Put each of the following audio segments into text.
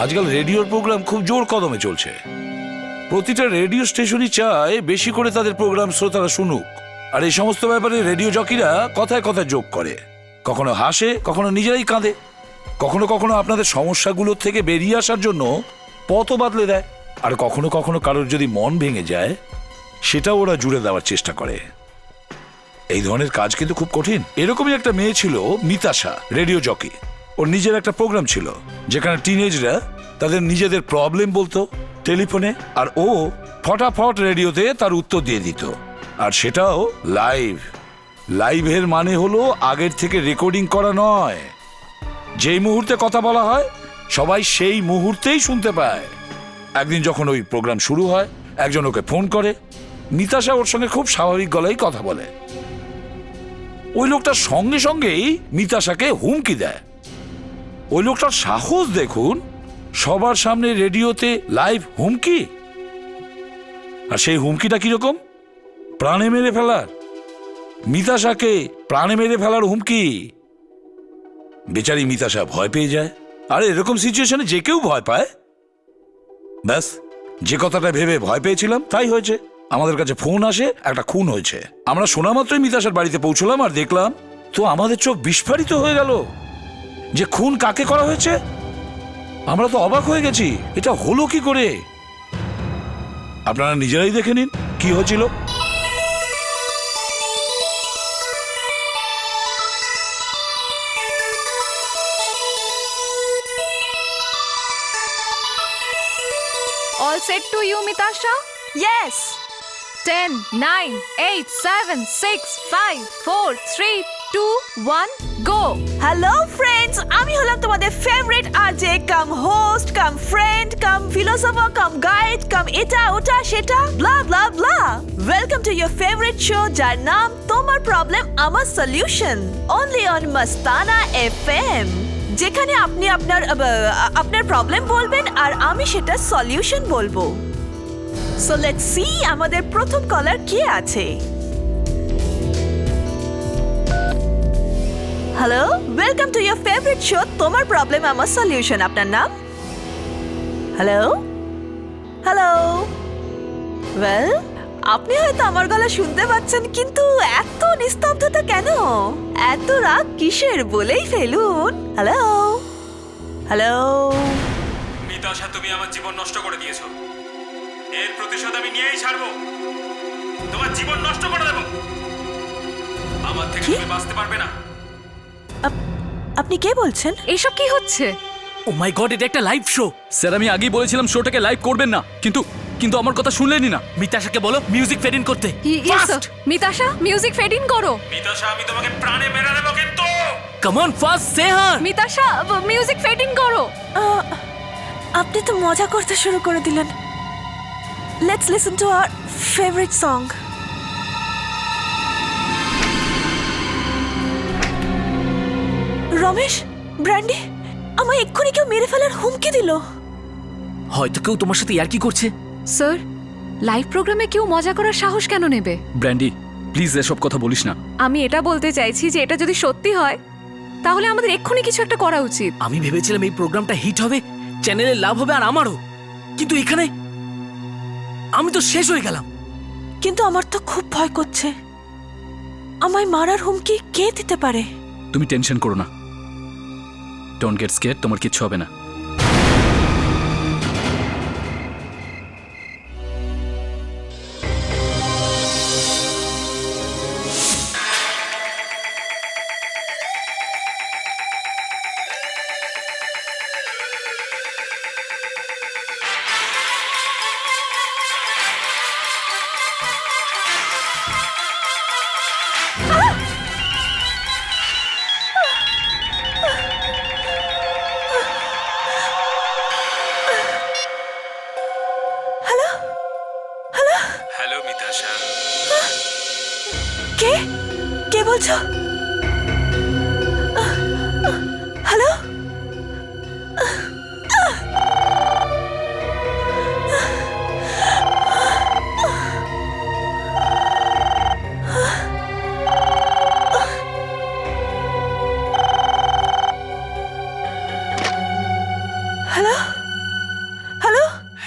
আজকাল রেডিওর প্রোগ্রাম খুব জোর কদমে চলছে। প্রতিটা রেডিও স্টেশনই চায় বেশি করে তাদের প্রোগ্রাম শ্রোতারা শুনুক। আর এই সমস্ত ব্যাপারে রেডিও জকিরা কথায় কথায় যোগ করে, কখনো হাসে, কখনো নিজেরাই কাঁদে, কখনো কখনো আপনাদের সমস্যাগুলোর থেকে বেরিয়ে আসার জন্য পথও বাদলে দেয়। আর কখনো কখনো কারোর যদি মন ভেঙে যায় সেটাও ওরা জুড়ে দেওয়ার চেষ্টা করে। এই ধরনের কাজ কিন্তু খুব কঠিন। এরকমই একটা মেয়ে ছিল মিতাশা, রেডিও জকি। ওর নিজের একটা প্রোগ্রাম ছিল যেখানে টিনেজরা তাদের নিজেদের প্রবলেম বলতো টেলিফোনে, আর ও ফটাফট রেডিওতে তার উত্তর দিয়ে দিত। আর সেটাও লাইভ। লাইভের মানে হলো আগের থেকে রেকর্ডিং করা নয়, যেই মুহূর্তে কথা বলা হয় সবাই সেই মুহূর্তেই শুনতে পায়। একদিন যখন ওই প্রোগ্রাম শুরু হয়, একজন ওকে ফোন করে। মিতাশা ওর সঙ্গে খুব স্বাভাবিক গলায় কথা বলে। ওই লোকটার সঙ্গে সঙ্গেই মিতাশাকে হুমকি দেয়। ওই লোকটার সাহস দেখুন, সবার সামনে রেডিওতে লাইভ হুমকি। আর সেই হুমকিটা কিরকম? প্রাণে মেরে ফেলার। মিতাশাকে প্রাণে মেরে ফেলার হুমকি। বেচারি মিতাশা ভয় পেয়ে যায়। আর এরকম সিচুয়েশনে যে কেউ ভয় পায়। ব্যাস, যে কথাটা ভেবে ভয় পেয়েছিলাম তাই হয়েছে। আমাদের কাছে ফোন আসে একটা খুন হয়েছে। আমরা শোনা মাত্রই মিতাশার বাড়িতে পৌঁছলাম আর দেখলাম তো আমাদের চোখ বিস্ফারিত হয়ে গেল যে খুন কাকে করা হয়েছে। আমরা তো অবাক হয়ে গেছি, এটা হলো কি করে। আপনারা নিজেরাই দেখে নিন কি হয়েছিল। All set to you, Mitasha? Yes. 10, 9, 8, 7, 6, 5, 4, 3, 2, 1, go! Hello friends, আমি হলাম তোমাদের favourite RJ cum host cum friend cum philosopher cum guide cum এটা ওটা সেটা blah blah blah. Welcome to your favourite show যার নাম তোমার প্রবলেম আমার solution, only on Mastana FM, যেখানে আপনি আপনার প্রবলেম বলবেন আর আমি সেটা সলিউশন বলবো। সো লেটস সি আমাদের প্রথম কলার কে আছে। Hello, welcome to your favourite show তোমার প্রবলেম আমার সলিউশন। আপনার নাম? Hello hello. ওয়েল, আপনি হয়তো আমার গলা শুনতে পাচ্ছেন, কিন্তু এত নিস্তব্ধতা কেন? এত রাগ কিসের বলেই ফেলুন। Hello hello. মিতাশা, তুমি আমার জীবন নষ্ট করে দিয়েছো। এর প্রতিশোধ আমি নিয়েই ছাড়বো। তোমার জীবন নষ্ট করে দেব। আমার থেকে তুমি বাঁচতে পারবে না। আপনি কে বলছেন? এসব কি হচ্ছে? ও মাই গড, এটা একটা লাইভ শো। স্যার, আমি আগেই বলেছিলাম শোটাকে লাইভ করবেন না, কিন্তু আমার কথা শুনলেনই না। মিতাশাকে বলো মিউজিক ফেড ইন করতে। Yes, sir. Mitasha, music fade in করো। মিতাশা, আমি তোমাকে প্রাণে মেরে দেবো কিন্তু। Come on, fast say her. Mitasha, music fade in করো। আপনি তো মজা করতে শুরু করে দিলেন। Let's listen to our favourite song. Ramesh, brandy, আমায় এক্ষুনি কেউ মেরে ফেলার হুমকি দিল। হয়তো কেউ তোমার সাথে ইয়ার্কি করছে। স্যার, লাইভ প্রোগ্রামে কেউ মজা করার সাহস কেন নেবে? ব্র্যান্ডি, প্লিজ এসব কথা বলিস না। আমি এটা বলতে চাইছি যে এটা যদি সত্যি হয় তাহলে আমাদের এক্ষুনি কিছু একটা করা উচিত। আমি ভেবেছিলাম এই প্রোগ্রামটা হিট হবে, চ্যানেলে লাভ হবে আর আমারও, কিন্তু এখানে আমি তো শেষ হয়ে গেলাম। কিন্তু আমার তো খুব ভয় করছে। আমায় মারার হুমকি কে দিতে পারে? তুমি টেনশন করো না, ডোন্ট গেট স্কেয়ার্ড, তোমার কিচ্ছু হবে না। হ্যালো মিতাশা। কে কে বলছো? হ্যালো। হ্যালো।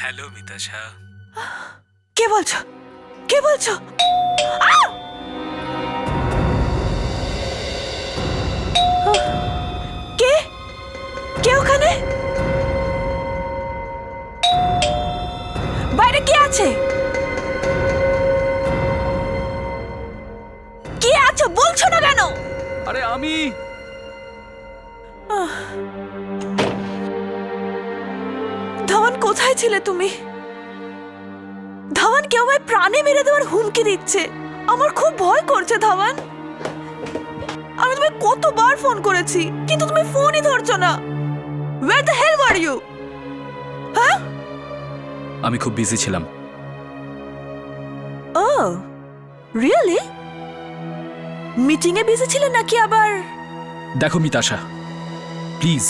হ্যালো মিতাশা। কে বলছো? কে বলছো? কে? কে ওখানে? বাইরে কে আছে? কে আছো বলছো না কেন? আরে আমি ধওয়ান, কোথায় ছিলে তুমি? ধওয়ান, কেউ আমায় প্রাণে মেরে দেওয়ার হুমকি দিচ্ছে। আমার খুব ভয় করছে ধওয়ান। আমি তোমায় কতবার ফোন করেছি কিন্তু তুমি ফোনই ধরছো না। Where the hell were you? হ্যাঁ? আমি খুব বিজি ছিলাম। Oh, really? মিটিং এ বিজি ছিলে নাকি আবার? দেখো Mitasha, please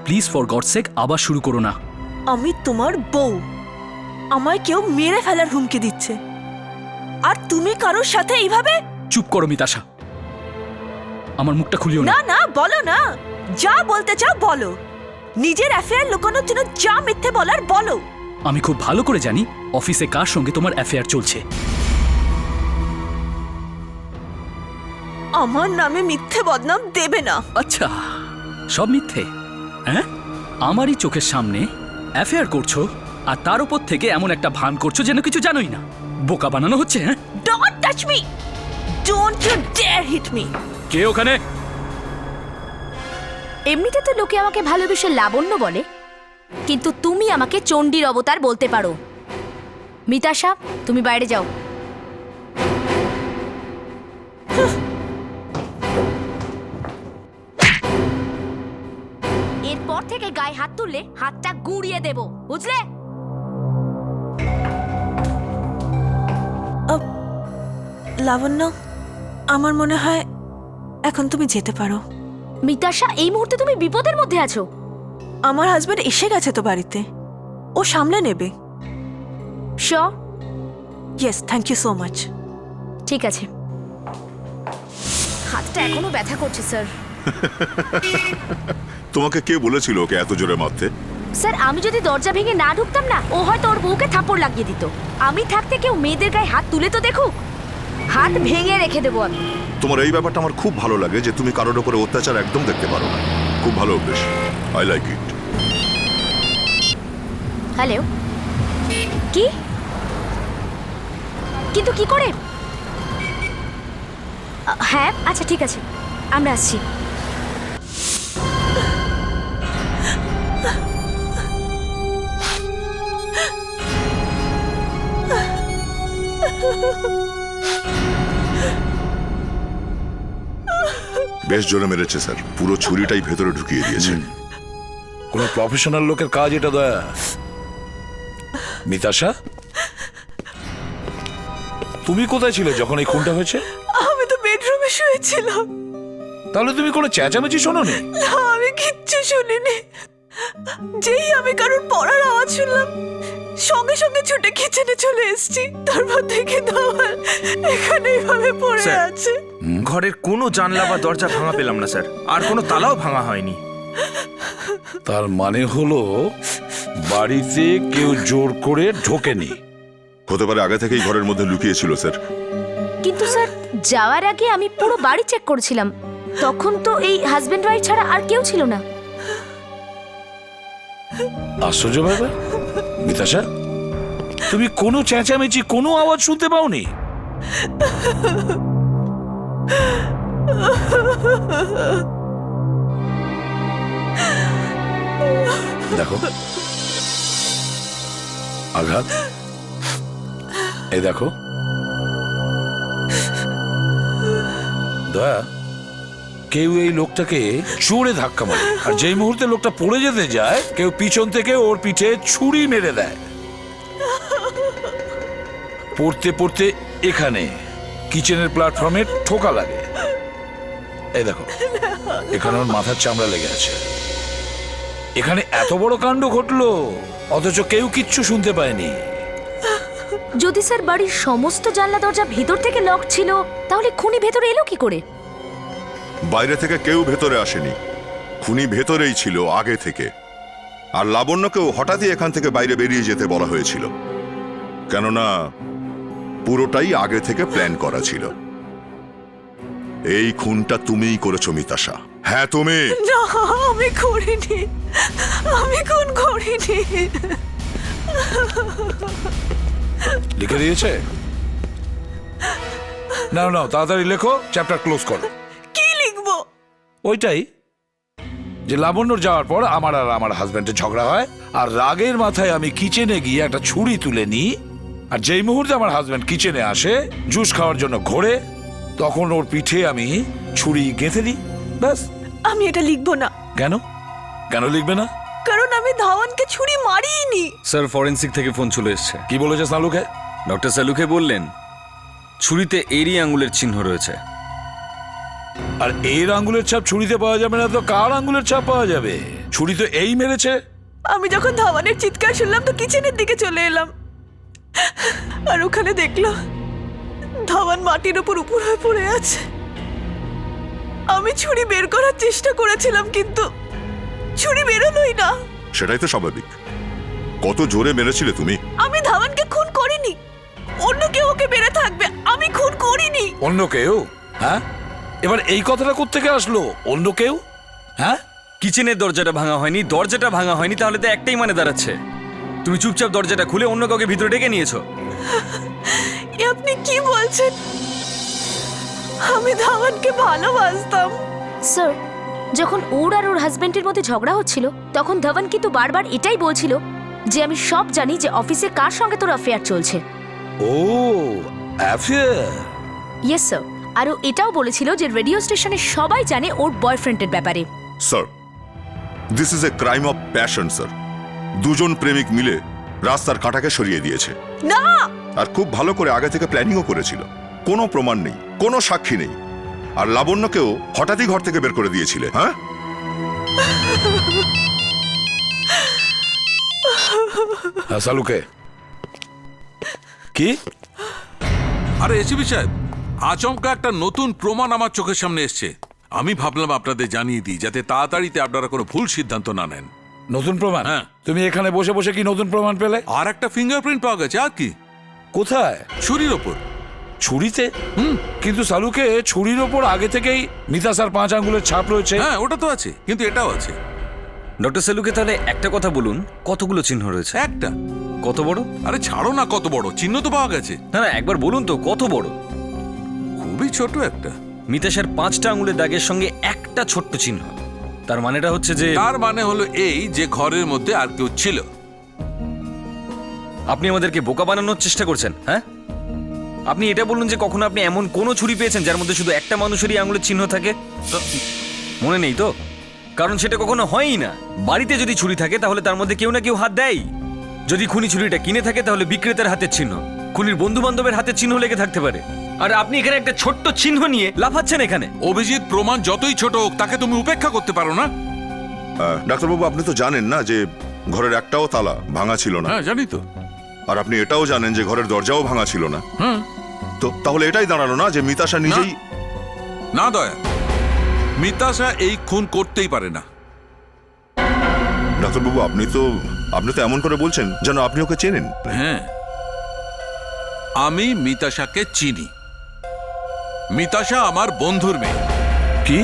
please for God sake আবার শুরু করো না। আমি তোমার বউ, আমায় কেউ মেরে ফেলার হুমকি দিচ্ছে আর তুমি কারোর সাথে এইভাবে? চুপ করো মিতাশা, আমার মুখটা খুলিও না। না না, বলো না, যা বলতে চাও বলো। নিজের অ্যাফেয়ার লুকানোর জন্য যা মিথ্যে বলার বলো। আমি খুব ভালো করে জানি অফিসে কার সঙ্গে তোমার অ্যাফেয়ার চলছে। আমার নামে মিথ্যে বদনাম দেবে না। আচ্ছা, সব মিথ্যে? হ্যাঁ, আমারই চোখের সামনে অ্যাফেয়ার করছো আর তার উপর থেকে এমন একটা ভান করছো যেন কিছু জানোই না। বোকা বানানো হচ্ছে। হ্যাঁ, don't touch me, don't you dare hit me. কে ওখানে? এমনিতে তো লোকে আমাকে ভালোবেসে লাবণ্য বলে, কিন্তু তুমি আমাকে চণ্ডীর অবতার বলতে পারো। মিতাশা, তুমি বাইরে যাও। এরপর থেকে গায়ে হাত তুললে হাতটা গুঁড়িয়ে দেব, বুঝলে? লাবণ্য, আমার মনে হয় এখন তুমি যেতে পারো। মিতাশা, এই মুহূর্তে তুমি বিপদের মধ্যে আছো। আমার হাজবেন্ড এসে গেছে তো বাড়িতে, ও সামলে নেবে। Sure? Yes, thank you so much. ঠিক আছে। হাতটা এখনো ব্যথা করছে স্যার। তোমাকে কে বলেছিল ওকে এত জোরে মারতে? স্যার, আমি যদি দরজা ভেঙে না ঢুকতাম না, ও হয়তো ওর বউকে থাপ্পড় লাগিয়ে দিত। আমি থাকতে কেউ মেয়েদের গায়ে হাত তুলে তো দেখুক, হাত ভেঙে রেখে দেবো আমি। তোমার এই ব্যাপারটা আমার খুব ভালো লাগে যে তুমি কারোর উপরে অত্যাচার একদম দেখতে পারো না। খুব ভালো অভ্যেস, আই লাইক ইট। হ্যালো, কি? কিন্তু কি করে? হ্যাঁ, আচ্ছা ঠিক আছে, আমরা আসছি। বেশ জোরে মেরেছে স্যার, পুরো ছুরিটাই ভেতরে ঢুকিয়ে দিয়েছে। কোনো প্রফেশনাল লোকের কাজ এটা দয়া। মিতাশা, তুমি কোথায় ছিলে যখন এই খুনটা হয়েছে? আমি তো বেডরুমে শুয়েছিলাম। তাহলে তুমি কোনো চেঁচামেচি শোনোনি? না, আমি কিচ্ছু শুনিনি। যেই আমি কারোর পড়ার আওয়াজ শুনলাম, সঙ্গে সঙ্গে ছুটে কিচেনে চলে এসেছি। তারপর থেকে ধওয়ান এখানে এইভাবে পড়ে স্যার, আছে। ঘরের কোনো জানলা বা দরজা ভাঙা পেলাম না স্যার, আর কোনো তালাও ভাঙা হয়নি। তার মানে হলো বাড়িতে কেউ জোর করে ঢোকেনি। হতে পারে আগে থেকেই ঘরের মধ্যে লুকিয়েছিল স্যার। কিন্তু স্যার, যাওয়ার আগে আমি পুরো বাড়ি চেক করেছিলাম, তখন তো এই হাজবেন্ড ওয়াইফ ছাড়া আর কেউ ছিল না। আশ্চর্য ব্যাপার। মিতাশা, তুমি কোনো চেঁচামেচি, কোনো আওয়াজ শুনতে পাওনি? দেখো, আঘাত, এই দেখো। দয়া, কেউ এই লোকটাকে জোরে ধাক্কা মারে, আর যেই মুহূর্তে লোকটা পড়ে যেতে যায়, কেউ পিছন থেকে ওর পিঠে ছুরি মেরে দেয়। পড়তে পড়তে এখানে কিচেনের প্ল্যাটফর্মে ঠোকা লাগে। এই দেখো, এখানে ওর মাথার চামড়া লেগে আছে। এখানে এত বড় কাণ্ড ঘটলো, অথচ কেউ কিচ্ছু শুনতে পায়নি। যদি স্যার বাড়ির সমস্ত জানলা দরজা ভেতর থেকে লক ছিল, তাহলে খুনি ভেতরে এলো কি করে? বাইরে থেকে কেউ ভেতরে আসেনি, খুনি ভেতরেই ছিল আগে থেকে। আর লাবণ্যকেও হঠাৎই এখান থেকে বাইরে বেরিয়ে যেতে বলা হয়েছিল, কেননা পুরোটাই আগে থেকে প্ল্যান করা ছিল। এই খুনটা তুমিই করেছো মিতাশা। হ্যাঁ তুমি। না, আমি করিনি, আমি খুন করিনি। লিখে দিয়েছে? নাও নাও, তাড়াতাড়ি লেখো, চ্যাপ্টার ক্লোজ করো। কি লিখবো? ওইটাই যে লাবণ্যর যাওয়ার পর আমার আর আমার হাজবেন্ডের ঝগড়া হয়, আর রাগের মাথায় আমি কিচেনে গিয়ে একটা ছুরি তুলে নিই, আর যেই মুহূর্তে আমার হাজবেন্ড কিচেনে আসে জুস খাওয়ার জন্য ঘোরে, তখন ওর পিঠে আমি ছুরি গেঁথে দিই। ব্যাস। আমি এটা লিখবো না। কেন? কেন লিখবে না? কারণ আমি ধাওয়ানকে ছুরি মারিনি। স্যার, ফরেন্সিক থেকে ফোন চলে এসছে। কি বলেছে সালুকে? ডক্টর সালুকে বললেন ছুরিতে এরই আঙুলের চিহ্ন রয়েছে। আর এর আঙ্গুলের ছাপ ছুরিতে পাওয়া যাবে না তো কার আঙ্গুলের ছাপ পাওয়া যাবে? ছুরি তো এই মেরেছে। আমি যখন ধাওয়ানের চিৎকার শুনলাম তো কিচেনের দিকে চলে এলাম, আর ওখানে দেখলাম ধাওয়ান মাটির উপর হয়ে পড়ে আছে। আমি ছুরি বের করার চেষ্টা করেছিলাম, কিন্তু ছুরি বেরোলোই না। সেটাই তো স্বাভাবিক। কত জোরে মেরেছিলে তুমি। আমি ধাওয়ানকে খুন করিনি, অন্য কেউ ওকে বেড়ে থাকবে। আমি খুন করিনি। অন্য কেউ? হ্যাঁ, এবার এই কথাটা কোত্থেকে আসলো? অন্য কেউ? হ্যাঁ, কিচেনের দরজাটা ভাঙা হয়নি, দরজাটা ভাঙা হয়নি, তাহলে তো একটাই মানে দাঁড়াচ্ছে তুমি চুপচাপ দরজাটা খুলে অন্য কাউকে ভিতরে ডেকে নিয়েছো। এ আপনি কি বলছেন? আমি ধাওয়ানকে ভালোবাসতাম। স্যার, যখন ওর আর ওর হাজবেন্ডের মধ্যে ঝগড়া হচ্ছিল তখন ধবন কিন্তু বারবার এটাই বলছিল যে আমি সব জানি যে অফিসে কার সঙ্গে তোর অ্যাফেয়ার চলছে। ও অ্যাফেয়ার। Yes sir. আর ও এটাও বলেছিল যে রেডিও স্টেশনে সবাই জানে ওর বয়ফ্রেন্ডের ব্যাপারে। Sir, this is a crime of passion sir. দুজন প্রেমিক মিলে রাস্তার কাঁটাকে সরিয়ে দিয়েছে। না, আর খুব ভালো করে আগে থেকে প্ল্যানিংও করেছিল। কোনো প্রমাণ নেই, কোনো সাক্ষী নেই, আর লাবণ্যকেও হঠাৎই ঘর থেকে বের করে দিয়েছিলে। হ্যাঁ, সালুকে কি? আরে এসিপি সাহেব, আচমকা একটা নতুন প্রমাণ আমার চোখের সামনে এসছে। আমি ভাবলাম আপনাদের জানিয়ে দিই, যাতে তাড়াতাড়িতে আপনারা কোনো ভুল সিদ্ধান্ত না নেন। নতুন প্রমাণ? হ্যাঁ। তুমি এখানে বসে বসে কি নতুন প্রমাণ পেলে? আর একটা ফিঙ্গারপ্রিন্ট পাওয়া গেছে। আর কি? কোথায়? ছুরির ওপর। ছুরিতে? কিন্তু সালুকে ছুরির ওপর আগে থেকেই মিতাসার 5 আঙ্গুলের ছাপ রয়েছে। হ্যাঁ, ওটা তো আছে, কিন্তু এটাও আছে। ডক্টর সালুকে, তাহলে একটা কথা বলুন, কতগুলো চিহ্ন রয়েছে? একটা। কত বড়? আরে ছাড়ো না, কত বড় চিহ্ন তো পাওয়া গেছে। না না, একবার বলুন তো কত বড়। খুবই ছোট একটা। মিতাশার 5টা আঙুলের দাগের সঙ্গে একটা ছোট্ট চিহ্ন, তার মানেটা হচ্ছে যে তার মানে হলো এই যে ঘরের মধ্যে আর কেউ ছিল। আপনি আমাদেরকে বোকা বানানোর চেষ্টা করছেন। হ্যাঁ, আপনি এটা বলুন যে কখনো আপনি এমন কোনো ছুরি পেয়েছেন যার মধ্যে শুধু একটা মানুষেরই আঙুলের চিহ্ন থাকে? মনে নেই তো? কারণ সেটা কখনো হয়ই না। বাড়িতে যদি ছুরি থাকে তাহলে তার মধ্যে কেউ না কেউ হাত দেয়। যদি খুনি ছুরিটা কিনে থাকে তাহলে বিক্রেতার হাতের চিহ্ন, খুনির বন্ধু বান্ধবের হাতের চিহ্ন লেগে থাকতে পারে। আর আপনি এখানে একটা ছোট্ট চিহ্ন নিয়ে লাফাচ্ছেন এখানে। অভিজিৎ, প্রমাণ যতই ছোট হোক তাকে তুমি উপেক্ষা করতে পারো না? ডাক্তারবাবু, আপনি তো জানেন না যে ঘরের একটাও তালা ভাঙা ছিল না। হ্যাঁ, জানি তো। আর আপনি এটাও জানেন যে ঘরের দরজাও ভাঙা ছিল না। তো তাহলে এটাই দাঁড়ালো না যে মিতাশা নিজেই। না দয়া, মিতাশা এই খুন করতেই পারে না। ডাক্তারবাবু, আপনি তো এমন করে বলছেন যেন আপনি ওকে চেনেন। হ্যাঁ, আমি মিতাশাকে চিনি। মিতাশা আমার বন্ধুর মেয়ে। কি?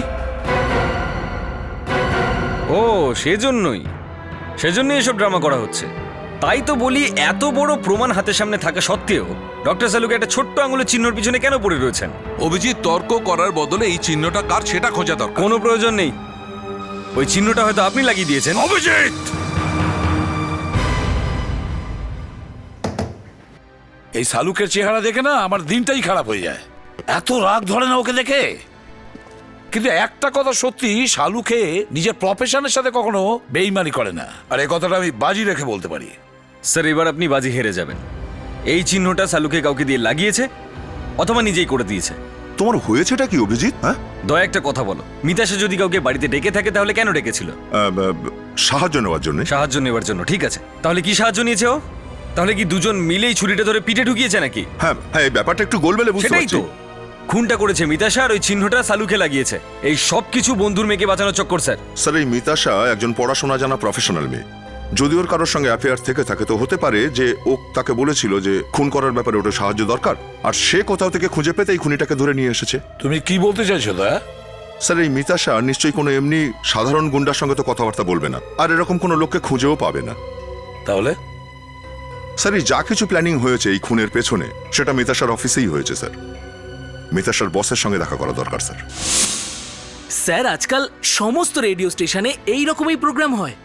ও, সেজন্যই এসব ড্রামা করা হচ্ছে। তাই তো বলি, এত বড় প্রমাণ হাতের সামনে থাকা সত্ত্বেও ডক্টর সালুকে একটা ছোট্ট আঙুলের চিহ্নের পিছনে কেন পড়ে রয়েছেন? অভিজিৎ, তর্ক করার বদলে এই চিহ্নটা কার সেটা খোঁজা দরকার। কোনো প্রয়োজন নেই। ওই চিহ্নটা হয়তো আপনি লাগিয়ে দিয়েছেন। অভিজিৎ! এই সালুকের চেহারা দেখে না আমার দিনটাই খারাপ হয়ে যায়। এত রাগ ধরে না ওকে দেখে। কিন্তু একটা কথা সত্যি, শালুকে নিজের প্রফেশনের সাথে কখনো বেইমানি করে না। আর এই কথাটা আমি বাজি রেখে বলতে পারি। স্যার, এবার আপনি বাজি হেরে যাবেন। এই চিহ্নটা সালুকে কাউকে দিয়ে লাগিয়েছে অথবা নিজেই করে দিয়েছে। তোমার হয়েছেটা কি অভিজিৎ? হ্যাঁ, দয়া একটা কথা বলো, মিতাশা যদি কাউকে বাড়িতে ডেকে থাকে তাহলে কেন ডেকেছিল? সাহায্য নেওয়ার জন্য। সাহায্য নেওয়ার জন্য, ঠিক আছে। তাহলে কি সাহায্য নিয়েছে ও? তাহলে কি দুজন মিলেই ছুরিটা ধরে পিঠে ঢুকিয়েছে নাকি? হ্যাঁ হ্যাঁ, এই ব্যাপারটা একটু গোলমেলে বুঝতে সেটাই পারছি। তো, খুনটা করেছে মিতাশা আর ওই চিহ্নটা সালুকে লাগিয়েছে। এই সব কিছু বন্ধুর মেয়েকে বাঁচানোর চক্কর স্যার। স্যার, এই মিতাশা একজন পড়াশোনা জানা প্রফেশনাল মেয়ে। যদি ওর কারোর সঙ্গে অ্যাফেয়ার থেকে থাকে তো হতে পারে যে ও তাকে বলেছিল যে খুন করার ব্যাপারে ওটা সাহায্য দরকার, আর সে কোথাও থেকে খুঁজে পেতে এই খুনিটাকে ধরে নিয়ে এসেছে। তুমি কি বলতে চাইছো দয়া? স্যার, এই মিতাশা নিশ্চয়ই কোনো এমনি সাধারণ গুন্ডার সঙ্গে তো কথাবার্তা বলবে না, আর এরকম কোনো লোককে খুঁজেও পাবে না। তাহলে স্যার, এই যা কিছু প্ল্যানিং হয়েছে এই খুনের পেছনে, সেটা মিতাশার অফিসেই হয়েছে স্যার। মিতাশার বসের সঙ্গে দেখা করা দরকার স্যার। স্যার, আজকাল সমস্ত রেডিও স্টেশনে এই রকমই প্রোগ্রাম হয়।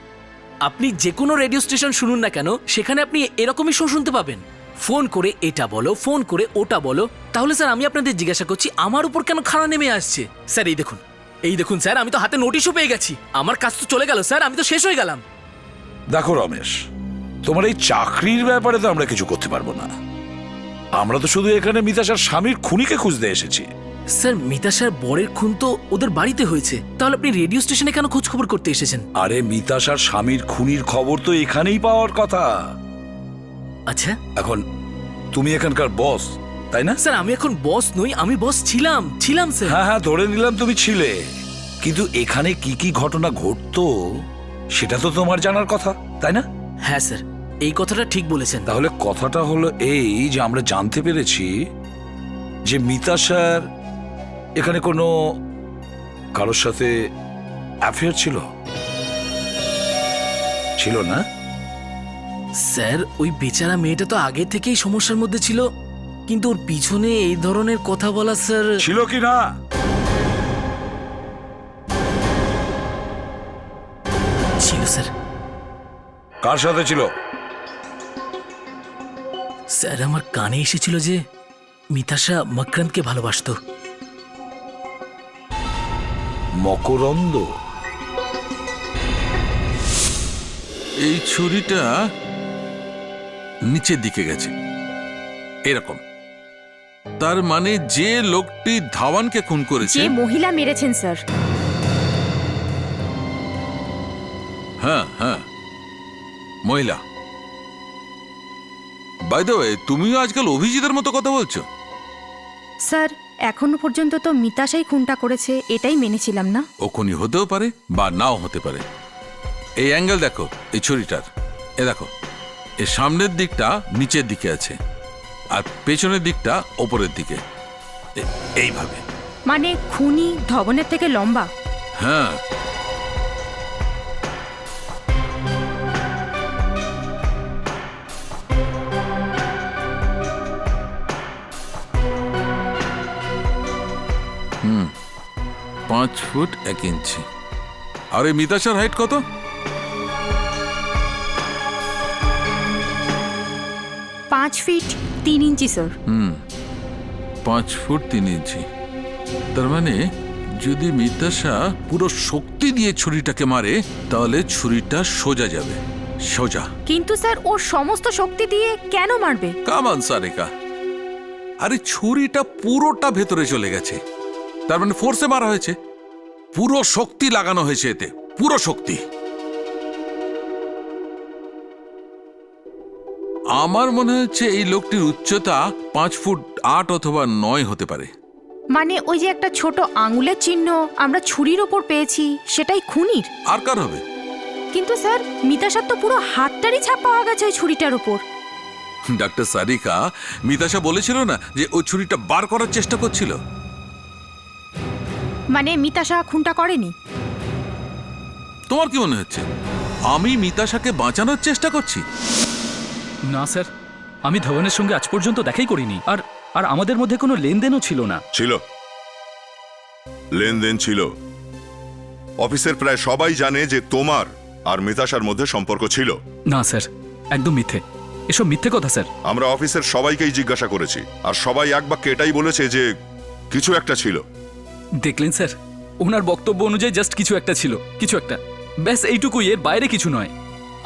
আপনি যে কোনো রেডিও স্টেশন শুনুন না কেন, সেখানে আপনি এরকমই শো শুনতে পাবেন। ফোন করে এটা বলো, ফোন করে ওটা বলো। তাহলে স্যার আমি আপনাদের জিজ্ঞাসা করছি, আমার উপর কেন খাড়া নেমে আসছে? স্যার এই দেখুন স্যার, আমি তো হাতে নোটিশও পেয়ে গেছি। আমার কাজ তো চলে গেল স্যার, আমি তো শেষ হয়ে গেলাম। দেখো রমেশ, তোমার এই চাকরির ব্যাপারে তো আমরা কিছু করতে পারবো না। আমরা তো শুধু এখানে মিতাশার স্বামীর খুনিকে খুঁজতে এসেছি। স্যার, মিতাশার বরের খুন তো ওদের বাড়িতে হয়েছে, তাহলে আপনি রেডিও স্টেশনে কেন খোঁজ খবর করতে এসেছেন? আরে মিতাশার স্বামীর খুনির খবর তো এখানেই পাওয়ার কথা। আচ্ছা, এখন তুমি এখানকার বস, তাই না? স্যার আমি এখন বস নই, আমি বস ছিলাম স্যার। হ্যাঁ হ্যাঁ, ধরে নিলাম তুমি ছিলে, কিন্তু এখানে কি কি ঘটনা ঘটতো সেটা তো তোমার জানার কথা, তাই না? হ্যাঁ স্যার, এই কথাটা ঠিক বলেছেন। তাহলে কথাটা হলো এই যে আমরা জানতে পেরেছি যে মিতাশার এখানে কোনো কারোর সাথে অ্যাফেয়ার ছিল না? স্যার, ওই বেচারা মেয়েটা তো আগে থেকেই সমস্যার মধ্যে ছিল, কিন্তু ওর পিছনে এই ধরনের কথা বলা স্যার। ছিল কি না? ছিল স্যার। কার সাথে ছিল? স্যার, আমার কানে এসেছিল যে মিতাশা মকরন্দকে ভালোবাসতো। মকরন্দ? এই ছুরিটা নিচের দিকে গেছে এরকম, তার মানে যে লোকটি ধাওয়ানকে খুন করেছে, যে মহিলা মেরেছেন স্যার। হ্যাঁ হ্যাঁ, মহিলা। বাই দ্য ওয়ে, তুমিও আজকাল অভিজিতের মতো কথা বলছো। স্যার, এখনো পর্যন্ত তো মিতাশাই খুনটা করেছে, এটাই মেনেছিলাম না। ও খুনি হতেও পারে বা নাও হতে পারে। এই অ্যাঙ্গেল দেখো এই ছুরিটার, এ দেখো, এর সামনের দিকটা নিচের দিকে আছে আর পেছনের দিকটা ওপরের দিকে, এইভাবে। মানে খুনি ধবনের থেকে লম্বা? হ্যাঁ, হুম, 5 ফুট 1 ইঞ্চি। আর এই মিতাশার হাইট কত? 5 ফিট 3 ইঞ্চি স্যার। 5 ফুট 3 ইঞ্চি। তার মানে যদি মিতাশা পুরো শক্তি দিয়ে ছুরিটাকে মারে, তাহলে ছুরিটা সোজা যাবে, সোজা। কিন্তু স্যার, ওর সমস্ত শক্তি দিয়ে কেন মারবে? কামান সারেকা, আরে ছুরিটা পুরোটা ভেতরে চলে গেছে, তার মানে ফোর্সে মারা হয়েছে, পুরো শক্তি লাগানো হয়েছে এতে, পুরো শক্তি। আমার মনে হচ্ছে এই লোকটির উচ্চতা 5 ফুট 8 অথবা 9 হতে পারে। মানে ওই যে একটা ছোট আঙুলের চিহ্ন আমরা ছুরির ওপর পেয়েছি, সেটাই খুনির? আর কার হবে? কিন্তু স্যার, মিতাশার তো পুরো হাতটারই ছাপ পাওয়া গেছে ওই ছুরিটার ওপর। ডাক্তার সারিকা, মিতাশা বলেছিল না যে ওই ছুরিটা বার করার চেষ্টা করছিল? মানে মিতাশা খুনটা করেনি? তোমার কি মনে হচ্ছে আমি মিতাশাকে বাঁচানোর চেষ্টা করছি? না স্যার, আমি ধবনের সঙ্গে আজ পর্যন্ত দেখাই করিনি, আর আমাদের মধ্যে কোনো লেনদেনও ছিল না। ছিল, লেনদেন ছিল। অফিসের প্রায় সবাই জানে যে তোমার আর মিতাশার মধ্যে সম্পর্ক ছিল। না স্যার, একদম মিথ্যে, এসব মিথ্যে কথা স্যার। আমরা অফিসের সবাইকেই জিজ্ঞাসা করেছি, আর সবাই এক বাক্যে এটাই বলেছে যে কিছু একটা ছিল। দেখলেন স্যার, ওনার বক্তব্য অনুযায়ী জাস্ট কিছু একটা ছিল, কিছু একটা, ব্যাস এইটুকুই, এর বাইরে কিছু নয়।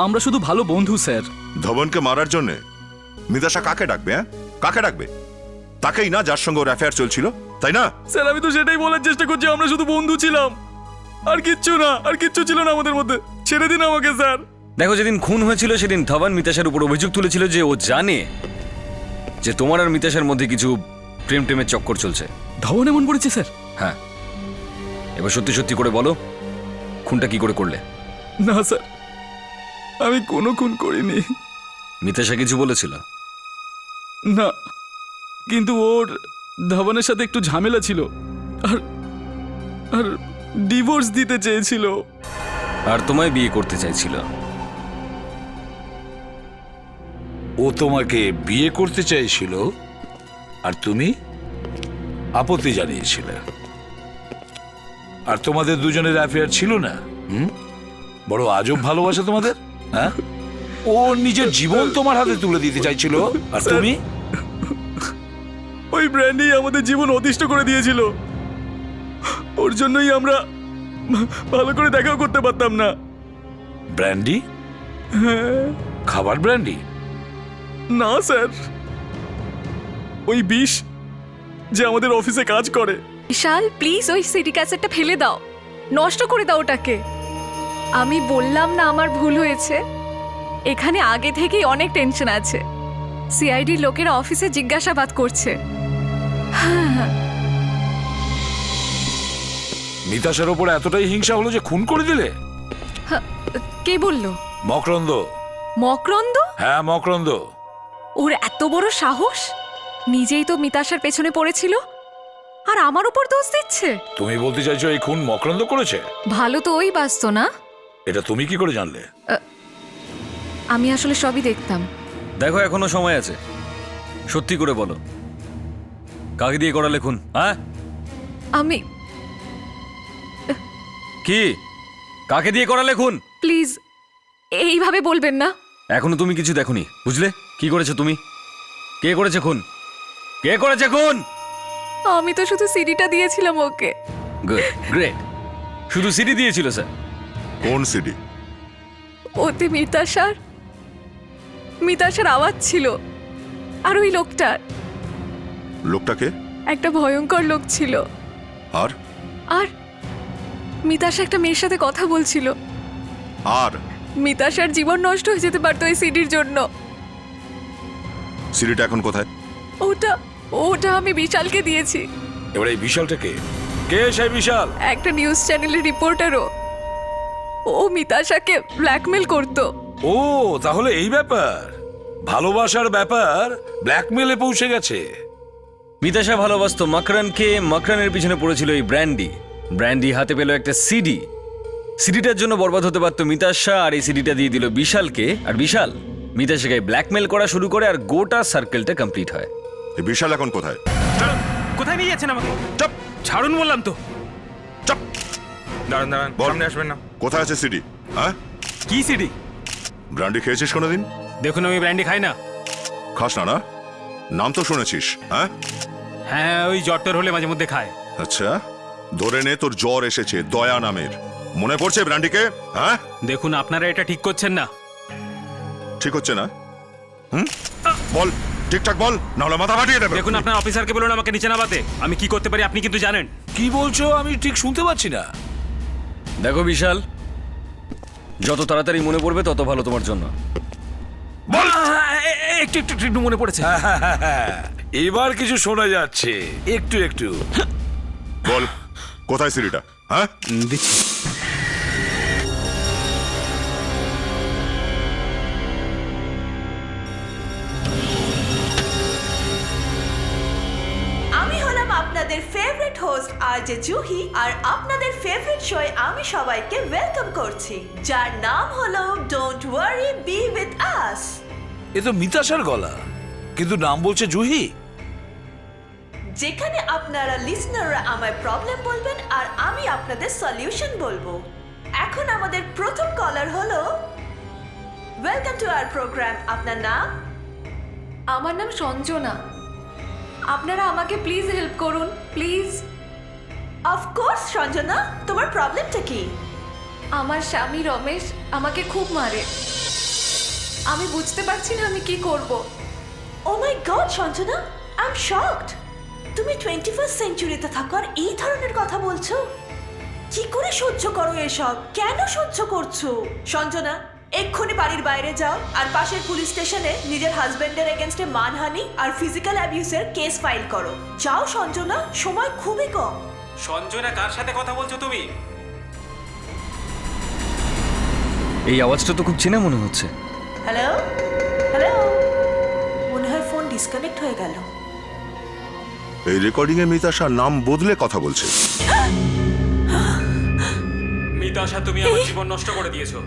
আমরা শুধু ভালো বন্ধু স্যার। ধবনকে মারার জন্য মিতাশা কাকে ডাকবে? হ্যাঁ, কাকে ডাকবে? তাকেই না যার সঙ্গে ওর অ্যাফেয়ার চলছিল, তাই না? স্যার, আমি তো সেটাই বলার চেষ্টা করছি, আমরা শুধু বন্ধু ছিলাম, আর কিচ্ছু না, আর কিচ্ছু ছিল না আমাদের মধ্যে। ছেড়ে দিন আমাকে স্যার। দেখো, যেদিন খুন হয়েছিল সেদিন ধবন মিতাশার উপর অভিযোগ তুলেছিল যে ও জানে যে তোমার আর মিতাশার মধ্যে কিছু প্রেম টেমের চক্কর চলছে। ধবন এমন করেছে স্যার? হ্যাঁ, এবার সত্যি সত্যি করে বলো, খুনটা কি করে করলে? না স্যার, আমি কোনো খুন করিনি। মিতাশা কিছু বলেছিল? না, কিন্তু ওর ধবনের সাথে একটু ঝামেলা ছিল আর আর ডিভোর্স দিতে চেয়েছিল। আর তোমায় বিয়ে করতে চাইছিল? ও তোমাকে বিয়ে করতে চাইছিল আর তুমি আপত্তি জানিয়েছিলে। আর তোমাদের দুজনের অ্যাফেয়ার ছিল না? বড় আজব ভালোবাসা তোমাদের, হ্যাঁ? ও নিজের জীবন তোমার হাতে তুলে দিতে চাইছিল আর তুমি? ওই ব্র্যান্ডি আমাদের জীবন অতিষ্ঠ করে দিয়েছিল। ওর জন্যই আমরা ভালো করে দেখাও করতে পারতাম না। ব্র্যান্ডি? খাবার ব্র্যান্ডি? না স্যার, ওই বিষ যে আমাদের অফিসে কাজ করে। বিশাল, প্লিজ ওই সিডি ক্যাসেটটা ফেলে দাও, নষ্ট করে দাও ওটাকে। আমি বললাম না আমার ভুল হয়েছে। এখানে আগে থেকেই অনেক টেনশন আছে। সিআইডি লোকেরা অফিসে জিজ্ঞাসাবাদ করছে। মিতাশার ওপর এতটাই হিংসা হলো যে খুন করে দিলে? কে বললো? মকরন্দ। মকরন্দ? হ্যাঁ, মকরন্দ। ওর এত বড় সাহস! নিজেই তো মিতাশার পেছনে পড়েছিল আর আমার উপর দোষ দিচ্ছে। তুমি বলতে চাইছো এই খুন মকরন্দ করেছে? ভালো তো ওই বাসতো না। এটা তুমি কি করে জানলে? আমি আসলে সবই দেখতাম। দেখো, এখনো সময় আছে, সত্যি করে বলো, কাকে দিয়ে করালে খুন? হ্যাঁ, আমি কি কাকে দিয়ে করালে খুন? প্লিজ এইভাবে বলবেন না। এখনো তুমি কিছু দেখোনি, বুঝলে? কি করেছো তুমি? কে করেছে খুন? কে করেছে খুন? আমি তো শুধু সিডিটা দিয়েছিলাম ওকে। Good, great. শুধু সিডি দিয়েছিল স্যার? কোন সিডি? ওতে মিতাশার আওয়াজ ছিল। আর ওই লোকটার, লোকটাকে? একটা ভয়ঙ্কর লোক ছিল। আর আর মিতাশা একটা মেয়ের সাথে কথা বলছিল। আর মিতাশার জীবন নষ্ট হয়ে যেতে পারতো এই সিডির জন্য। সিডিটা এখন কোথায়? ওটা আমি বিশালকে দিয়েছি। এবার এই বিশালটা কে? কে সেই বিশাল? একটা নিউজ চ্যানেলের রিপোর্টারও। ও মিতাশাকে ব্ল্যাকমেল করতো। ও, তাহলে এই ব্যাপার। ভালোবাসার ব্যাপার ব্ল্যাকমেলে পৌঁছে গেছে। মিতাশা ভালোবাসতো মকরানকে, মকরানের পিছনে পড়েছিল এই ব্র্যান্ডি। ব্র্যান্ডি হাতে পেল একটা সিডি। সিডিটার জন্য বরবাদ হতে পারতো মিতাশা, আর এই সিডিটা দিয়ে দিল বিশালকে। আর বিশাল মিতাশাকে ব্ল্যাকমেল করা শুরু করে, আর গোটা সার্কেলটা কমপ্লিট হয়। এই বিশাল এখন কোথায়? কোথায় নিয়ে যাচ্ছেন আমাকে? চুপ! ছাড়ুন বললাম তো। চুপ! দাঁড়ান দাঁড়ান, বল। সামনে আসবেন না। কোথায় আছে সিডি? হ্যাঁ, কি সিডি? ব্র্যান্ডি খেয়েছিস কোনোদিন? দেখুন, আমি ব্র্যান্ডি খাই না। খাস না? না, নাম তো শুনেছিস। হ্যাঁ হ্যাঁ, ওই জ্বরটর হলে মাঝে মধ্যে খায়। আচ্ছা, ধরে নে তোর জ্বর এসেছে দয়া নামের। মনে পড়ছে ব্র্যান্ডিকে? হ্যাঁ, দেখুন, আপনারা এটা ঠিক করছেন না। ঠিক হচ্ছে না? বল, ঠিকঠাক বল, নাহলে মাথা ফাটিয়ে দেবে। দেখুন, আপনার অফিসারকে বলুন আমাকে নিচে নামাতে। আমি কি করতে পারি আপনি কিন্তু জানেন। কি বলছো? আমি ঠিক শুনতে পাচ্ছি না। দেখো বিশাল, যত তাড়াতাড়ি মনে পড়বে তত ভালো তোমার জন্য। বল। একটু একটু একটু মনে পড়েছে। এবার কিছু শোনা যাচ্ছে, একটু একটু। বল, কোথায় সিডিটা? হ্যাঁ, দিচ্ছি। আমি হলাম আপনাদের ফেভারিট হোস্ট আরজে জুহি, আর আপনাদের ফেভারিট শোয়ে আমি সবাইকে ওয়েলকাম করছি, যার নাম হলো don't worry, be with us. এ তো মিতাশার গলা, কিন্তু নাম বলছে জুহি। যেখানে আপনারা লিসনাররা আমায় প্রবলেম বলবেন আর আমি আপনাদের সলিউশন বলবো। এখন আমাদের প্রথম কলার হলো, ওয়েলকাম টু আওয়ার প্রোগ্রাম। আপনার নাম? আমার নাম সঞ্জনা। আপনারা আমাকে প্লিজ হেল্প করুন, প্লিজ। অফকোর্স সঞ্জনা, তোমার প্রবলেমটা কি? আমার স্বামী রমেশ আমাকে খুব মারে। আমি বুঝতে পারছি না আমি কি করব। Oh my God Sanjana, I am shocked. তুমি 21st সেঞ্চুরিতে থাকো আর এই ধরনের কথা বলছো? কি করে সহ্য করো এসব? কেন সহ্য করছো? সঞ্জনা, এক্ষুনি বাড়ির বাইরে যাও আর পাশের পুলিশ স্টেশনে নিজের হাজবেন্ডের এগেনস্টে মানহানি আর ফিজিক্যাল অ্যাবিউসের কেস ফাইল করো। যাও সঞ্জনা, সময় খুবই কম। সঞ্জনা, কার সাথে কথা বলছো তুমি? এই আওয়াজটা তো খুব চেনা মনে হচ্ছে। হ্যালো হ্যালো, মনে হয় ফোন ডিসকানেক্ট হয়ে গেল। এই রেকর্ডিং এ মিতাশার নাম বদলে কথা বলছে। মিতাশা তুমি আমার জীবন নষ্ট করে দিয়েছো।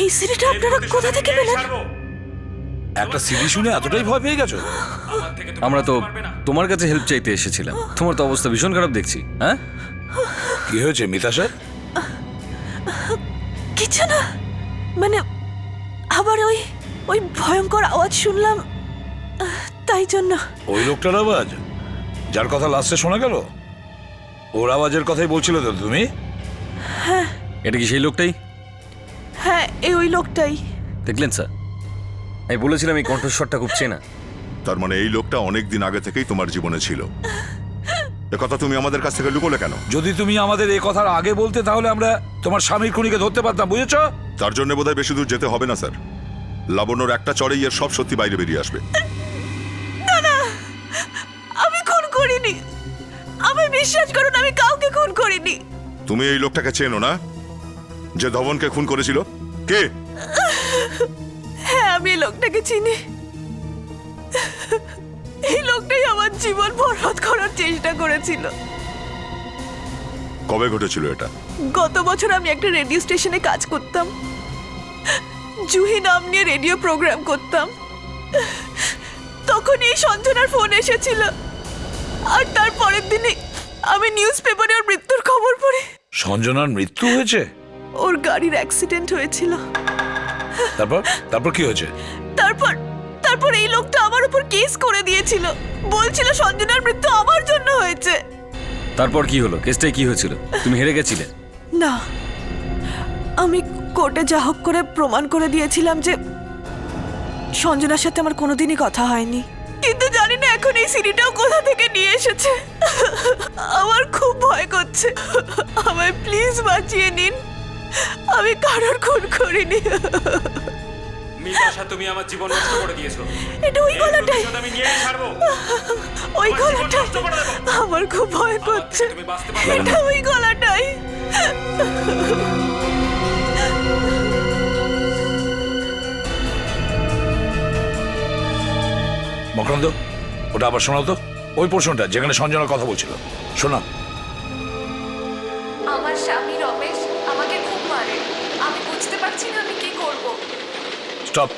এই সিরিটা আপনারা কোথা থেকে পেলেন? একটা সিডি শুনে এতটাই ভয় পেয়ে গেছো? আমরা তো তোমার কাছে হেল্প চাইতে এসেছিলাম। তোমার তো অবস্থা ভীষণ খারাপ দেখছি। হ্যাঁ, কি হয়েছে মিতাশা? কিছু না, মানে আবার ওই ওই ভয়ঙ্কর আওয়াজ শুনলাম, তাই জন্য। ওই লোকটার আওয়াজ যার কথা লাস্টে শোনা গেল, ওর আওয়াজের কথাই বলছিলে তো তুমি? এটা কি সেই লোকটাই? হ্যাঁ, এই ওই লোকটাই। দেখলেন স্যার, আমি বলেছিলাম এই কণ্ঠস্বরটা খুব চেনা। তার মানে এই লোকটা অনেক দিন আগে থেকেই তোমার জীবনে ছিল। একথা তুমি আমাদের কাছ থেকে লুকোলে কেন? যদি তুমি আমাদের এই কথার আগে বলতে তাহলে আমরা তোমার স্বামীর খুনিকে ধরতে পারতাম, বুঝেছো? তার জন্য বোধহয় বেশি দূর যেতে হবে না স্যার। লাবণ্যর একটা চড়েই এর সব সত্যি বাইরে বেরিয়ে আসবে। আমি খুন করিনি, আমি বিশ্বাস করুন, আমি কাউকে খুন করিনি। তুমি এই লোকটাকে চেনো না, যে ধবনকে খুন করেছিল? কে? হ্যাঁ, আমি এই লোকটাকে চিনি। এই লোকটাই আমার জীবন বরবাদ করার চেষ্টা করেছিল। কবে ঘটেছিল এটা? গত বছর আমি একটা রেডিও স্টেশনে কাজ করতাম, জুহি নাম নিয়ে রেডিও প্রোগ্রাম করতাম। তখন এই সঞ্জনার ফোন এসেছিল, আর তার পরের দিনে আমি নিউজ পেপারে ওর মৃত্যুর খবর পড়ি। সঞ্জনার মৃত্যু হয়েছে? ওর গাড়ির অ্যাক্সিডেন্ট হয়েছিল। তারপর তারপর কি হয়েছে? তারপর এই লোকটা আমার উপর কেস করে দিয়েছিল, বলছিল সঞ্জনার মৃত্যু আমার জন্য হয়েছে। তারপর কি হলো? কেসটাই কি হয়েছিল? তুমি হেরে গেছিলে? না, আমি কোর্টে যা হোক করে প্রমাণ করে দিয়েছিলাম যে সঞ্জনার সাথে আমার কোনোদিনই কথা হয়নি। কিন্তু জানি না এখন এই সিডিটাও কোথা থেকে নিয়ে এসেছে। আমার খুব ভয় করছে, আমায় প্লিজ বাঁচিয়ে নিন। আমি কারোর খুন করিনি। মিতাশা তুমি আমার জীবন নষ্ট করে দিয়েছো। এটা ওই গলাটাই, আমি নিয়েই ছাড়বো। ওই আমার জীবন গলাটাই নষ্ট করে দেবো। আমার খুব ভয় করছে। তুমি বাঁচতে পারবে না। এটা ওই গলাটাই। মকরন্দ, ওটা আবার শোনাও তো, ওই পোর্শনটা যেখানে সঞ্জনার কথা বলছিল, শোনা। আমার স্বামী রমেশ আমাকে খুব মারে, আমি বুঝতে পারছি না আমি কি করব। স্টপ।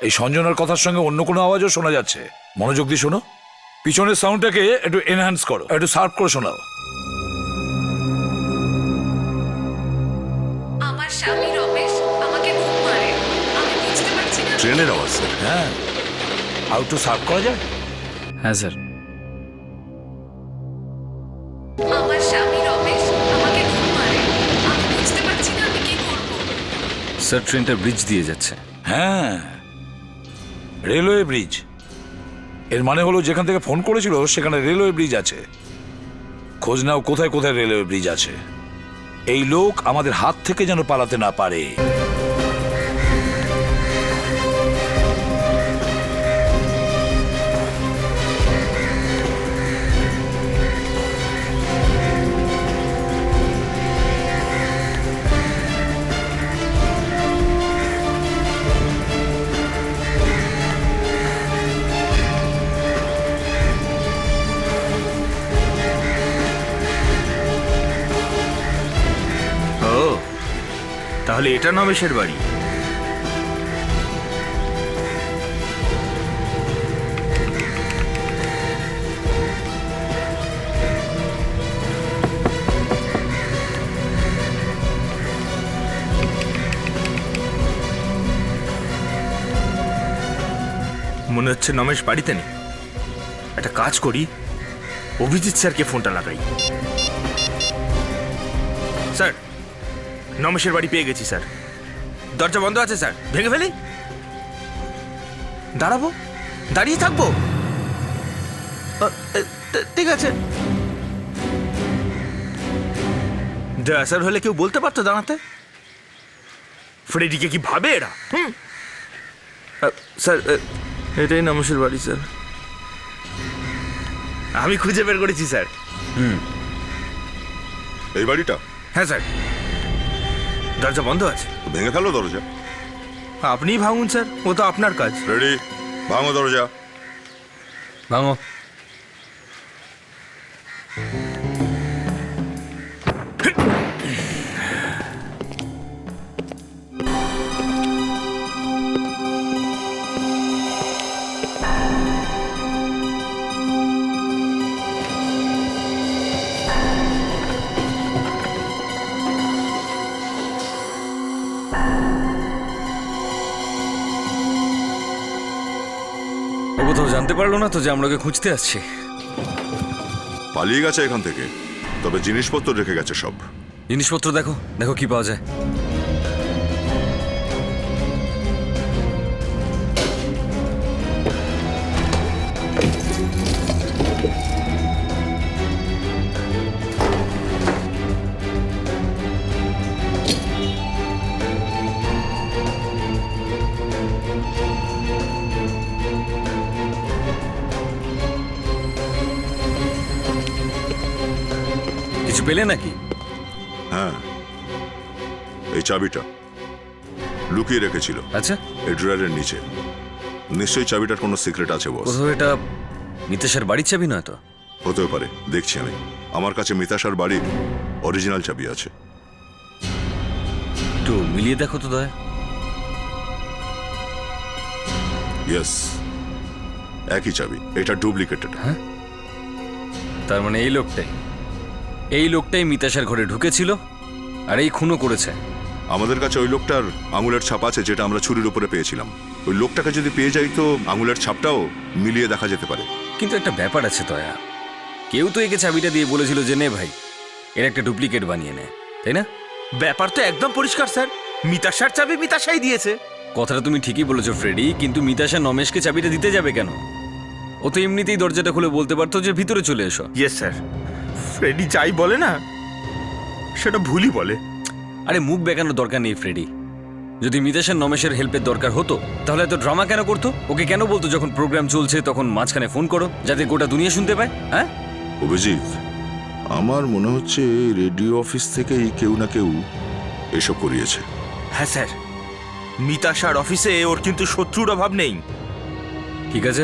এই সঞ্জনার কথার সঙ্গে অন্য কোনো আওয়াজও শোনা যাচ্ছে। মনোযোগ দিয়ে শোনো। পিছনের সাউন্ডটাকে একটু এনহ্যান্স করো, একটু শার্প করে শোনাও। আমার স্বামী রমেশ আমাকে খুব মারে, আমি বুঝতে পারছি না। ট্রেনের আওয়াজ স্যার। হ্যাঁ, আর একটু শার্প করা যায়? হ্যাঁ স্যার। আমার স্বামী রমেশ আমাকে খুব মারে, আমি বুঝতে পারছি না আমি কি করব। স্যার, ট্রেনটা ব্রিজ দিয়ে যাচ্ছে। হ্যাঁ, রেলওয়ে ব্রিজ। এর মানে হলো যেখান থেকে ফোন করেছিল সেখানে রেলওয়ে ব্রিজ আছে। খোঁজ নাও কোথায় কোথায় রেলওয়ে ব্রিজ আছে। এই লোক আমাদের হাত থেকে যেন পালাতে না পারে। ও, তাহলে এটা নবেশের বাড়ি। মনে হচ্ছে নমেশ বাড়িতে নেই। একটা কাজ করি, অভিজিৎ স্যারকে ফোনটা লাগাই। স্যার, নমেশের বাড়ি পেয়ে গেছি স্যার। দরজা বন্ধ আছে স্যার, ভেঙে ফেলি? দাঁড়াবো? দাঁড়িয়ে থাকবো? ঠিক আছে। দয়া স্যার হলে কেউ বলতে পারতো দাঁড়াতে? ফ্রেডিকে কি ভাবে এরা? স্যার, এটাই নমেশের বাড়ি স্যার। আমি খুঁজে বের করেছি স্যার। এই বাড়িটা? হ্যাঁ স্যার, দরজা বন্ধ আছে। ভেঙে ফেলো দরজা। আপনিই ভাঙুন স্যার, ও তো আপনার কাজ। রেডি, ভাঙো দরজা। ভাঙো। ও কোথাও জানতে পারলো না তো যে আমরা ওকে খুঁজতে আসছি? পালিয়ে গেছে এখান থেকে, তবে জিনিসপত্র রেখে গেছে সব। জিনিসপত্র দেখো, দেখো কি পাওয়া যায়। কিছু পেলে নাকি? হ্যাঁ, এই চাবিটা লুকিয়ে রেখেছিল আচ্ছা, এই ড্রয়ারের নিচে। নিশ্চয়ই চাবিটার কোনো সিক্রেট আছে বস। কোথাও এটা মিতেশের বাড়ির চাবি নয় তো? হতেও পারে, দেখছি আমি। আমার কাছে মিতাশার বাড়ির অরিজিনাল চাবি আছে। একটু মিলিয়ে দেখো তো দয়া। ইয়েস, একই চাবি, এটা ডুপ্লিকেটেড। হ্যাঁ, তার মানে এই লোকটাই মিতাশার ঘরে ঢুকেছিল আর এই খুনও করেছে। আমাদের কাছে ওই লোকটার আঙুলের ছাপ আছে, যেটা আমরা ছুরির উপরে পেয়েছিলাম। ওই লোকটাকে যদি পেয়ে যাই তো আঙুলের ছাপটাও মিলিয়ে দেখা যেতে পারে। কিন্তু একটা ব্যাপার আছে দয়া, কেউ তো একে চাবিটা দিয়ে বলেছিল যে নে ভাই, এর একটা ডুপ্লিকেট বানিয়ে নে, তাই না? ব্যাপার তো একদম পরিষ্কার স্যার, মিতাশার চাবি মিতাশাই দিয়েছে। কথাটা তুমি ঠিকই বলেছো ফ্রেডি, কিন্তু মিতাশা নমেশকে চাবিটা দিতে যাবে কেন? ও তো এমনিতেই দরজাটা খুলে বলতে পারতো যে ভিতরে চলে এসো। ইয়েস স্যার, ফ্রেডি যাই বলে না সেটা ভুলই বলে। আরে মুখ বেঁকানোর দরকার নেই ফ্রেডি। যদি মিতাশার নমেশের হেল্পের দরকার হতো তাহলে এত ড্রামা কেন করতো? ওকে কেন বলতো যখন প্রোগ্রাম চলছে তখন মাঝখানে ফোন করো, যাতে গোটা দুনিয়া শুনতে পায়? হ্যাঁ অভিজিৎ, আমার মনে হচ্ছে রেডিও অফিস থেকেই কেউ না কেউ এসব করিয়েছে। হ্যাঁ স্যার, মিতাশার অফিসে ওর কিন্তু শত্রুর অভাব নেই। ঠিক আছে,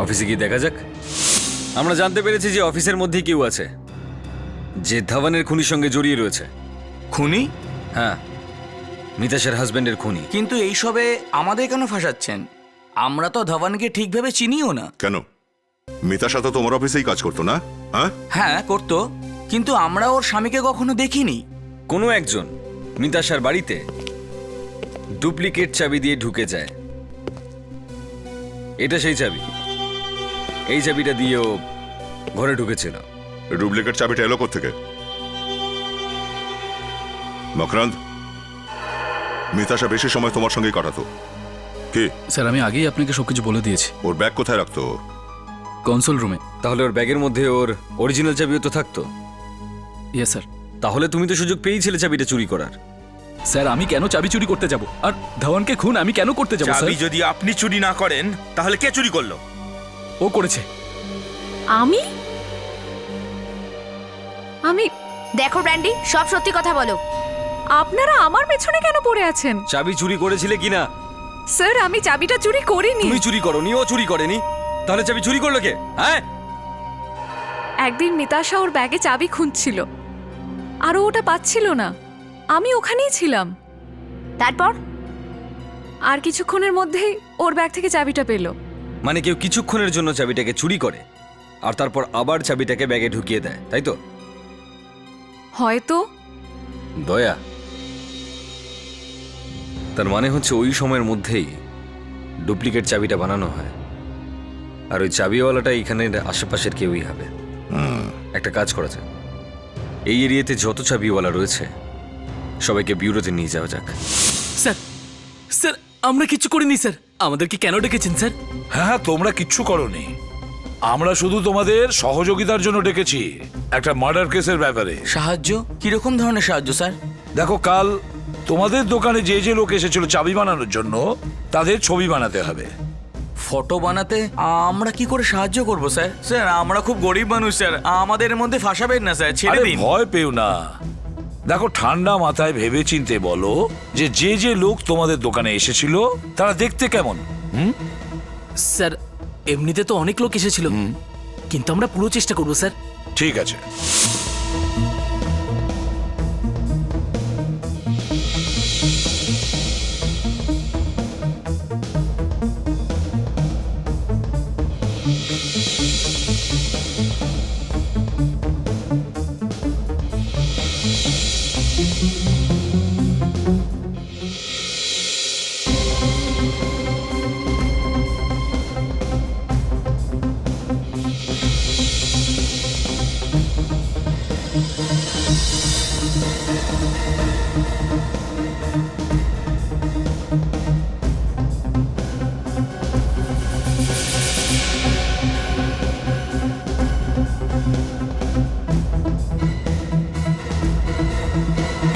অফিসে গিয়ে দেখা যাক। আমরা জানতে পেরেছি যে অফিসের মধ্যে কেউ আছে যে ধাওয়ানের খুনির সঙ্গে জড়িয়ে রয়েছে। খুনি? হ্যাঁ, মিতাশার হাজবেন্ডের খুনি। কিন্তু এইসবে আমাদের কেন ফাঁসাচ্ছেন? আমরা তো ধওয়ানকে ঠিকভাবে চিনিও না। কেন? মিতাশা তো তোমার অফিসেই কাজ করতো না? হ্যাঁ, হ্যাঁ করতো, কিন্তু আমরা ওর স্বামীকে কখনো দেখিনি। কোনো একজন মিতাশার বাড়িতে ডুপ্লিকেট চাবি দিয়ে ঢুকে যায়। এটা সেই চাবি, এই চাবিটা দিয়েও ঘরে ঢুকেছিল। ডুপ্লিকেট চাবিটা এলো কোত্থেকে? মকরান্দ, মিতাশা বেশি সময় তোমার সঙ্গেই কাটাতো। কি স্যার, আমি আগেই আপনাকে সবকিছু বলে দিয়েছি। ওর ব্যাগ কোথায় রাখতো? কনসোল রুমে। তাহলে ওর ব্যাগের মধ্যে ওর অরিজিনাল চাবিও তো থাকতো। Yes sir. তাহলে তুমি তো সুযোগ পেয়েছিলে চাবিটা চুরি করার। স্যার, আমি কেন চাবি চুরি করতে যাব? আর ধওয়ানকে খুন আমি কেন করতে যাব? চাবি যদি আপনি চুরি না করেন তাহলে কে চুরি করলো? ও করেছে। আমি আমি দেখো ব্র্যান্ডি, সব সত্যি কথা বলো। আপনারা আমার পেছনে কেন পড়ে আছেন? চাবি চুরি করেছিলে কিনা? স্যার, আমি চাবিটা চুরি করিনি। তুমি চুরি করনি, ও চুরি করেনি। তাহলে চাবি চুরি করলো কে? হ্যাঁ, একদিন মিতাশা ওর ব্যাগে চাবি খুঁজছিল আর ও ওটা পাচ্ছিল না। আমি ওখানেই ছিলাম। তারপর আর কিছুক্ষণের মধ্যেই ওর ব্যাগ থেকে চাবিটা পেল। মানে কেউ কিছুক্ষণের জন্য চাবিটাকে চুরি করে আর তারপর আবার চাবিটাকে ব্যাগে ঢুকিয়ে দেয়, তাই তো? হয়তো। দয়া, তার মানে হচ্ছে ওই সময়ের মধ্যেই ডুপ্লিকেট চাবিটা বানানো হয় আর ওই চাবিওয়ালাটা এখানে আশেপাশের কেউই হবে। একটা কাজ করা যায়, এই এরিয়াতে যত চাবিওয়ালা রয়েছে সবাইকে বিউরোতে নিয়ে যাওয়া যাক। স্যার, স্যার আমরা কিচ্ছু করিনি স্যার। আমাদেরকে কেন ডেকেছেন স্যার? হ্যাঁ, তোমরা কিচ্ছু করোনি। আমরা শুধু তোমাদের সহযোগিতার জন্য ডেকেছি একটা মার্ডার কেসের ব্যাপারে। সাহায্য? কিরকম ধরনের সাহায্য স্যার? দেখো, কাল তোমাদের দোকানে যে যে লোক এসেছিল চাবি বানানোর জন্য তাদের ছবি বানাতে হবে। ফটো বানাতে আমরা কি করে সাহায্য করব স্যার? স্যার আমরা খুব গরিব মানুষ স্যার, আমাদের মধ্যে ফাঁসাবেন না স্যার, ছেড়ে আরে দিন। ভয় পেও না, দেখো, ঠান্ডা মাথায় ভেবে চিনতে বলো যে যে লোক তোমাদের দোকানে এসেছিল তারা দেখতে কেমন। স্যার এমনিতে তো অনেক লোক এসেছিল, কিন্তু আমরা পুরো চেষ্টা করবো স্যার। ঠিক আছে।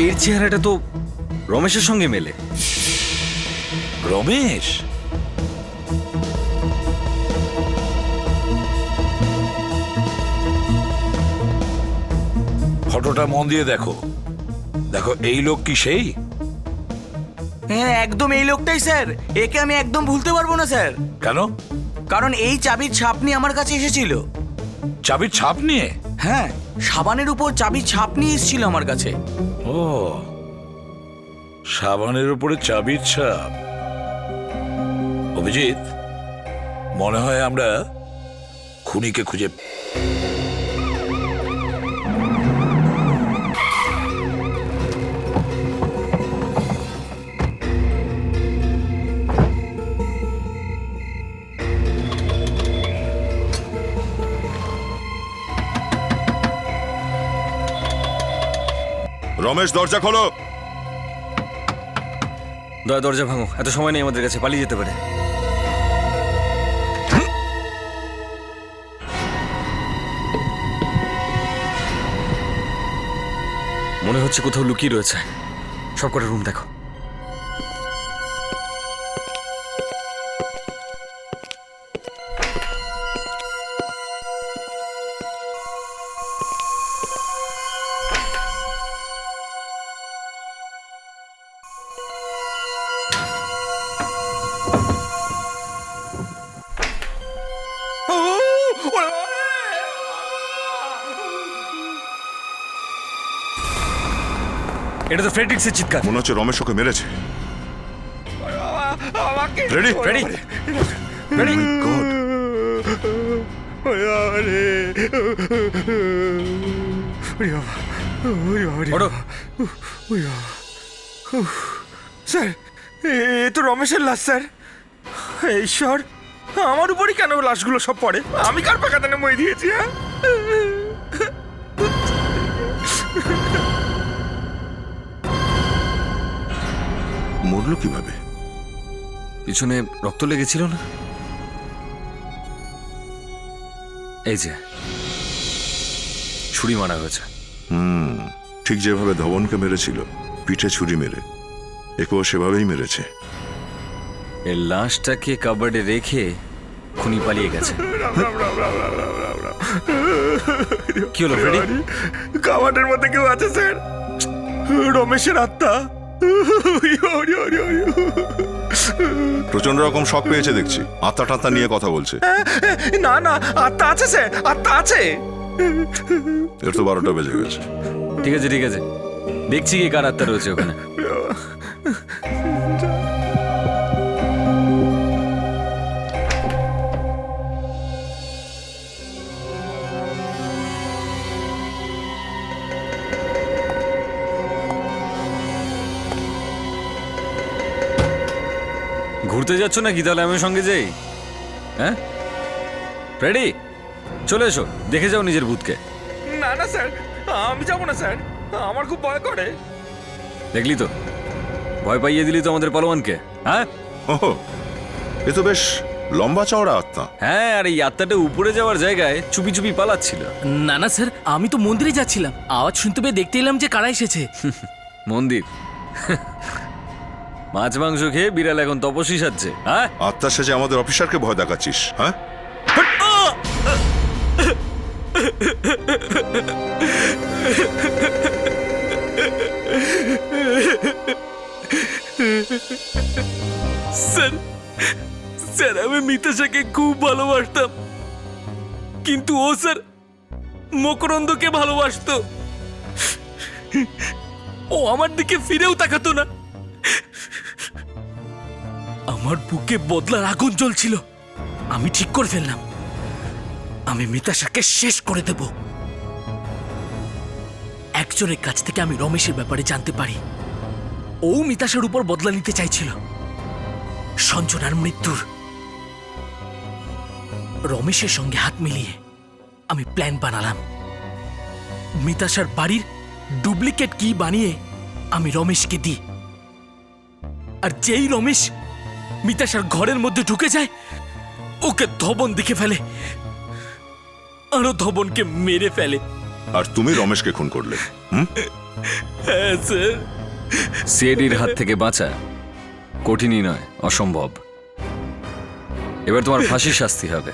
এর চেহারাটা তো রমেশের সঙ্গে মেলে। রমেশ? ফটোটা মন দিয়ে দেখো। দেখো, এই লোক কি সেই? হ্যাঁ একদম এই লোকটাই স্যার। একে আমি একদম ভুলতে পারবো না স্যার। কেন? কারণ এই চাবির ছাপ নিয়ে আমার কাছে এসেছিল। চাবির ছাপ নিয়ে? হ্যাঁ, সাবানের উপর চাবির ছাপ নিয়ে এসেছিল আমার কাছে। ও, সাবানের উপরে চাবির ছাপ। অভিজিৎ, মনে হয় আমরা খুনিকে খুঁজে রমেশ, দরজা খোলো। দরজা ভাঙো, এত সময় নেই আমাদের কাছে, পালিয়ে যেতে পারে। মনে হচ্ছে কোথাও লুকিয়ে রয়েছে। সব কটা রুম দেখো। এটা তো ফ্রেডরিক্সের চিৎকার। মনে হচ্ছে রমেশ ওকে মেরেছে। রেডি? রেডি? রেডি? গড, ওঠো। স্যার, এ তো রমেশের লাশ স্যার। ঈশ্বর, আমার উপরই কেন লাশগুলো সব পড়ে? আমি কার পাকাতানে মই দিয়েছি? হ্যাঁ, মরলো কিভাবে? পিছনে রক্ত লেগেছিল না? এই যে ছুরি মারা হয়েছে। ঠিক যেভাবে ধবনকে মেরেছিল, পিঠে ছুরি মেরে, একেও সেভাবেই মেরেছে। এর লাশটাকে কাবার্ডে রেখে খুনি পালিয়ে গেছে। কি হলো ফ্রেডি? কাবাটের মধ্যে কেউ আছে স্যার। রমেশের আত্মা। প্রচন্ড রকম শক পেয়েছে দেখছি, আত্মা টাত্তা নিয়ে কথা বলছে। না না, আত্মা আছে স্যার, আত্মা আছে। এর তো 12টা বেজে গেছে। ঠিক আছে ঠিক আছে, দেখছি কি কার আত্মা রয়েছে ওখানে। ঘুরতে যাচ্ছ নাকি? তাহলে আমি সঙ্গে যাই। হ্যাঁ ফ্রেডি, চলে এসো, দেখে যাও নিজের ভূতকে। না না স্যার, আমি যাবো না স্যার, আমার খুব ভয় করে। দেখলি তো, ভয় পাইয়ে দিলি তো আমাদের পালোয়ানকে। হ্যাঁ, ওহো, এ তো বেশ লম্বা চওড়া আত্মা। হ্যাঁ, আর এই আত্মাটা উপরে যাওয়ার জায়গায় চুপি চুপি পালাচ্ছিল। না না স্যার, আমি তো মন্দিরে যাচ্ছিলাম, আওয়াজ শুনতে পেয়ে দেখতে এলাম যে কারা এসেছে। মন্দির? মাছ মাংস খেয়ে বিড়াল এখন তপস্বী সাজছে। হ্যাঁ, আত্মা সেজে আমাদের অফিসারকে ভয় দেখাচ্ছিস? হ্যাঁ, স্যার স্যার আমি মিতাশাকে খুব ভালোবাসতাম, কিন্তু ও স্যার মকরন্দকে ভালোবাসতো। ও আমার দিকে ফিরেও তাকাতো না। আমার বুকে বদলার আগুন জ্বলছিল। আমি ঠিক করে ফেললাম, আমি মিতাশাকে শেষ করে দেব। একজনের কাছ থেকে আমি রমেশের ব্যাপারে জানতে পারি ও মিতাশার উপর বদলা নিতে চাইছিল সঞ্জনার মৃত্যুর। রমেশের সঙ্গে হাত মিলিয়ে আমি প্ল্যান বানালাম। মিতাশার বাড়ির ডুপ্লিকেট কি বানিয়ে আমি রমেশকে দিই, আর যেই রমেশ মিতাশার ঘরের মধ্যে ঢুকে যায় ওকে ধবন দেখে ফেলে, আরো ধবনকে মেরে ফেলে। আর তুমি রমেশকে খুন করলে? হ্যাঁ স্যার। সিআইডির হাত থেকে বাঁচা কঠিনই নয়, অসম্ভব। এবার তোমার ফাঁসির শাস্তি হবে।